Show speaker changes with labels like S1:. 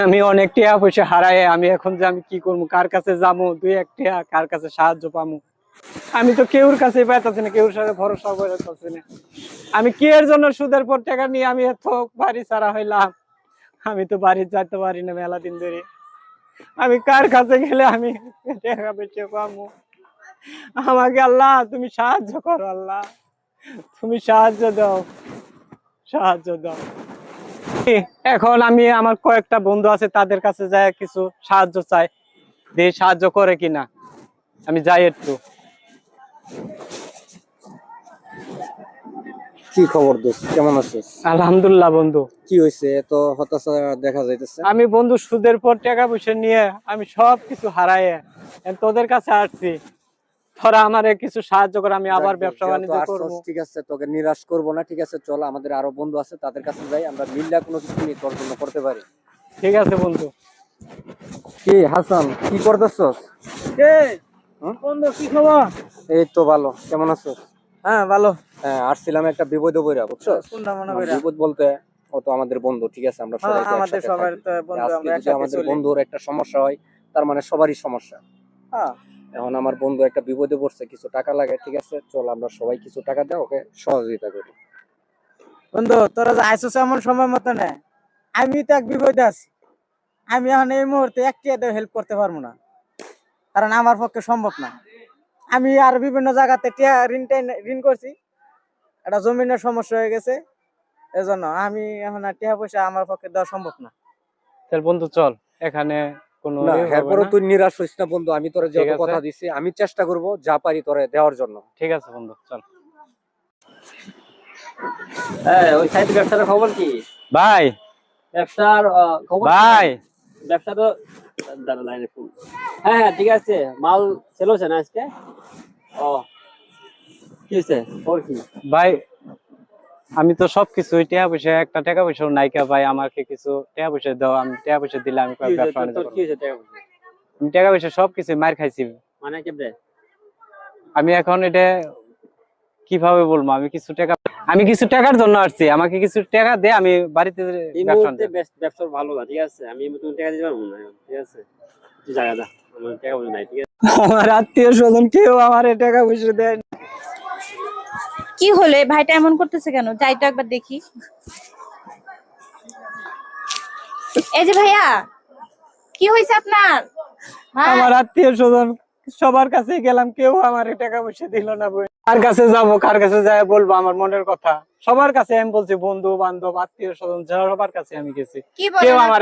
S1: আমি অনেক টাকা পয়সা হারাই, আমি এখন যে আমি কি করবো, কার কাছে যাবো, দুই এক টাকা কার কাছে সাহায্য পাবো। আমি তো কেউর কাছে পাইতেছি না, কেউর সাথে ভরসা করতেছি না। আমি কি এর জন্য সুদের পর টাকা নিয়ে আমি এত বাড়ি ছাড়া হইলাম। আমি তো বাড়ি যাইতে পারি না মেলা দিন ধরে। আমি কার কাছে গেলে আমি টাকা পয়সা পাবো? আমাকে আল্লাহ তুমি সাহায্য করো, আল্লাহ তুমি সাহায্য দাও, সাহায্য দাও। এখন আমি আমার কয়েকটা বন্ধু আছে, তাদের কাছে যাই কিছু সাহায্য চাই, দিয়ে সাহায্য করে কিনা। আমি যাই একটু।
S2: কি খবর দোস্ত, কেমন আছিস?
S1: আলহামদুলিল্লাহ বন্ধু।
S2: কি হয়েছে, এত হতাশা দেখা যাইতেছে?
S1: আমি বন্ধু সুদের পর টাকা পয়সা নিয়ে আমি সব কিছু হারাইয়ে তোদের কাছে আসছি, তোরা আমারে কিছু সাহায্য করে, আমি আবার ব্যবসা বাণিজ্য করবো।
S2: ঠিক আছে, তোকে নিরাশ করবো না। ঠিক আছে, চল আমাদের আরো বন্ধু আছে, তাদের কাছে যাই, আমরা মিল্লা কোনো কিছু নিয়ে তোর জন্য করতে পারি।
S1: ঠিক আছে বন্ধু।
S2: কি হাসান, কি করতেছস?
S1: বন্ধু কি খবর?
S2: এই তো ভালো, কেমন আছো?
S1: হ্যাঁ ভালো।
S2: হ্যাঁ, আসছিলাম একটা বিপদে পড়া, বুঝছো?
S1: কোনটা মনে কইরা?
S2: বিপদ বলতে ও তো আমাদের বন্ধু, ঠিক আছে, আমরা সবাই তো
S1: আমাদের
S2: একসাথে
S1: সবার
S2: থাকি।
S1: তো বন্ধু,
S2: আজকে
S1: আমরা
S2: যদি
S1: একসাথে
S2: আমাদের
S1: চলি।
S2: বন্ধুর একটা সমস্যা হয়, তার মানে সবারই সমস্যা।
S1: হ্যাঁ
S2: এখন আমার বন্ধু একটা বিপদে পড়ছে, কিছু টাকা লাগে, ঠিক আছে, চল আমরা সবাই কিছু টাকা দিয়ে ওকে সহযোগিতা করি।
S1: বন্ধু, তোরা যে আইসোস এমন সময় মতো না, আমি তো এক বিপদে আছি। আমি এখন এই মুহূর্তে একটিয়াতে হেল্প করতে পারবো না, কারণ আমার পক্ষে সম্ভব না। আমি আর বিভিন্ন জায়গাতে ঋণ করছি, একটা জমিনের সমস্যা হয়ে গেছে, এজন্য আমি এখন আর টাকা পয়সা আমার পক্ষে দেওয়া সম্ভব না। তাহলে বন্ধু চল, এখানে কোনো
S2: না, এরপরও তুই নিরাশ হইস না বন্ধু, আমি তোরে
S1: ঠিক
S2: যত
S1: আছে।
S2: কথা দিছি আমি চেষ্টা করব যা পারি তোরে দেওয়ার জন্য।
S1: ঠিক আছে বন্ধু, চল।
S3: হ্যাঁ, ওই সাইড ব্যবসার খবর কি?
S1: ভাই,
S3: ব্যবসার খবর কি?
S1: ভাই
S3: ব্যবসা তো দাঁড়া লাইনে ফুল। হ্যাঁ হ্যাঁ, ঠিক আছে, মাল সেল হচ্ছে না আজকে? ও, কি হয়েছে, খবর কি?
S1: ভাই, আমি তো সবকিছু টাকা পয়সা, একটা টাকা পয়সা নাইকা ভাই, আমাকে কিছু টাকা পয়সা দাও, আমি টাকা পয়সা দিলে আমি
S3: কি হয়েছে
S1: ব্যবসা
S3: তোর,
S1: বাণিজ্য
S3: তোর
S1: করবো।
S3: কি হয়েছে টাকা পয়সা?
S1: আমি টাকা পয়সা সবকিছু মার খাইছি।
S3: মানে কেমনে?
S1: আমি এখন এটা কিভাবে বলবো, আমি কিছু টাকার জন্য আসছি, আমাকে কিছু টাকা দে, আমি বাড়িতে
S3: এই
S1: ব্যবসা
S3: মুহূর্তে ব্যবসা ভালো না, ঠিক আছে, আমি তুমি টাকা দিতে পারবো না, ঠিক আছে, তুই জায়গা দা, আমার টাকা পয়সা নাই, ঠিক আছে।
S1: আমার আত্মীয় স্বজন কেউ আমার টাকা পয়সা দেয় না।
S4: কি হলো, এই ভাইটা এমন করতেছে কেন? যাই তো একবার দেখি। এই যে ভাইয়া, কি হয়েছে আপনার? হ্যাঁ?
S1: আমার আত্মীয় স্বজন সবার কাছে গেলাম, কেউ আমার টাকা পয়সা দিল না। কার কাছে যাবো, কার কাছে যায় বলবো আমার মনের কথা? সবার কাছে আমি বলছি, বন্ধু বান্ধব আত্মীয় স্বজন সবার কাছে আমি গেছি,
S4: কি
S1: কেউ
S4: বলেন?
S1: আমার